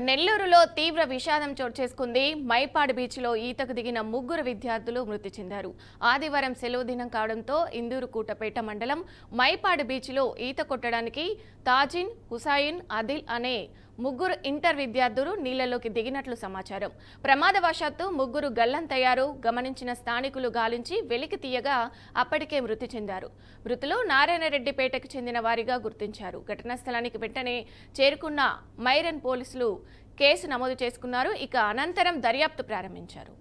నెల్లూరులో తీవ్ర విషాదం చోటు చేసుకుంది. మైపాడు బీచ్లో ఈతకు దిగిన ముగ్గురు విద్యార్థులు మృతి చెందారు. ఆదివారం సెలవు దినం కావడంతో ఇందూరుకూటపేట మండలం మైపాడు బీచ్లో ఈత కొట్టడానికి తాజిన్, హుసాయిన్, అదిల్ అనే ముగ్గురు ఇంటర్ విద్యార్థులు నీళ్లలోకి దిగినట్లు సమాచారం. ప్రమాదవశాత్తు ముగ్గురు గల్లంతయ్యారు. గమనించిన స్థానికులు గాలించి వెలికి తీయగా అప్పటికే మృతి చెందారు. మృతులు నారాయణరెడ్డిపేటకు చెందిన వారిగా గుర్తించారు. ఘటనా స్థలానికి వెంటనే చేరుకున్న మైరన్ పోలీసులు కేసు నమోదు చేసుకున్నారు. ఇక అనంతరం దర్యాప్తు ప్రారంభించారు.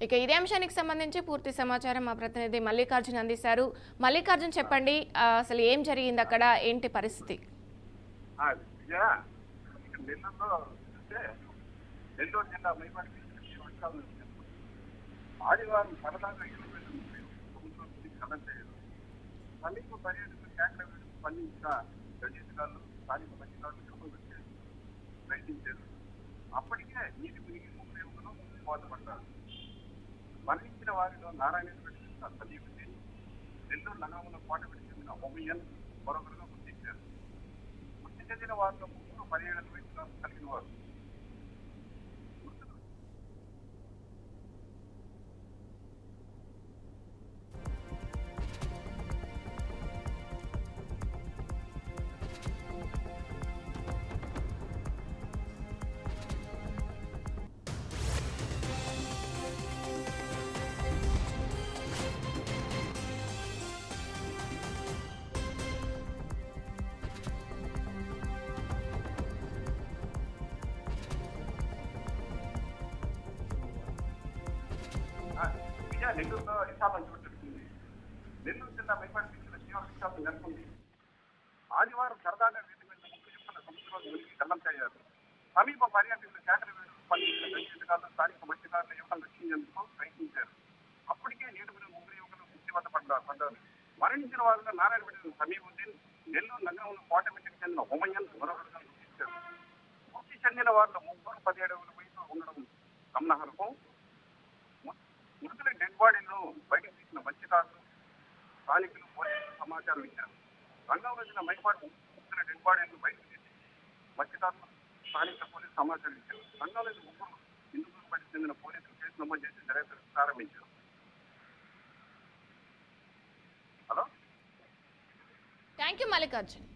ఇక ఇదే అంశానికి సంబంధించి పూర్తి సమాచారం మా ప్రతినిధి మల్లికార్జున్ అందిస్తారు. మల్లికార్జున్, చెప్పండి, అసలు ఏం జరిగింది అక్కడ, ఏంటి పరిస్థితి? ఆదివారం సరదాగా సమీప పర్యాటకులు కేంద్ర స్పందించిన రచయితలు స్థానిక మధ్యకారులు ప్రయత్నించారు. అప్పటికే నీటి మునిగి ముగ్గురు బాధపడ్డారు. మరణించిన వారిలో నారాయణపేట సలీముద్దీన్, నెల్లూరు నగరంలో కోటపేట చెందిన ఒమయ్యన్ మరొకరుగా గుర్తించారు. మృతి చెందిన వారిలో ముగ్గురు పర్యాటక వ్యక్తులు కలిగిన వారు. నెల్లూరులో విషాదం చోటుకుంది. నెల్లూరు జిల్లా మైపాడు బీచ్లో తీవ్ర విషాదం నెలకొంది. ఆదివారం సరదాగా వీటి మీద ముగ్గురు యువకుల సముద్రంలో మునిగి గల్లంతయ్యారు. సమీప పర్యాటకులు కేకలు స్పందించిన రచయితలు స్థానిక మత్స్యకారుల యువకులను రక్షించేందుకు ప్రయత్నించారు. అప్పటికే నీటి మీద ముగ్గురు యువకులు మృత్యువాత పడ్డారు. మరణించిన వారిలో నారాయణపేట సమీవుద్దీన్, నెల్లూరు నగరంలో కోటమిటికి చెందిన ఒమయ్యన్ మరొకరుగా గుర్తించారు. మృతి చెందిన వారిలో ముగ్గురు 17 ఏళ్ల వయసులో ఉండడం గమనార్హం. మృతుల డెడ్ బాడీలను బయటకు తీసిన మత్స్యకారులు స్థానికులు పోలీసులు సమాచారం ఇచ్చారు. రంగంలో వచ్చిన మైపాడు మృతుల డెడ్ బాడీలను బయటకు తీసి మత్స్యకారులు స్థానిక పోలీసులు సమాచారం ఇచ్చారు. రంగంలో ముగ్గురు ఇందుకు చెందిన పోలీసులు కేసు నమోదు చేసి దర్యాప్తు ప్రారంభించారు. Hello, thank you Mallikarjun.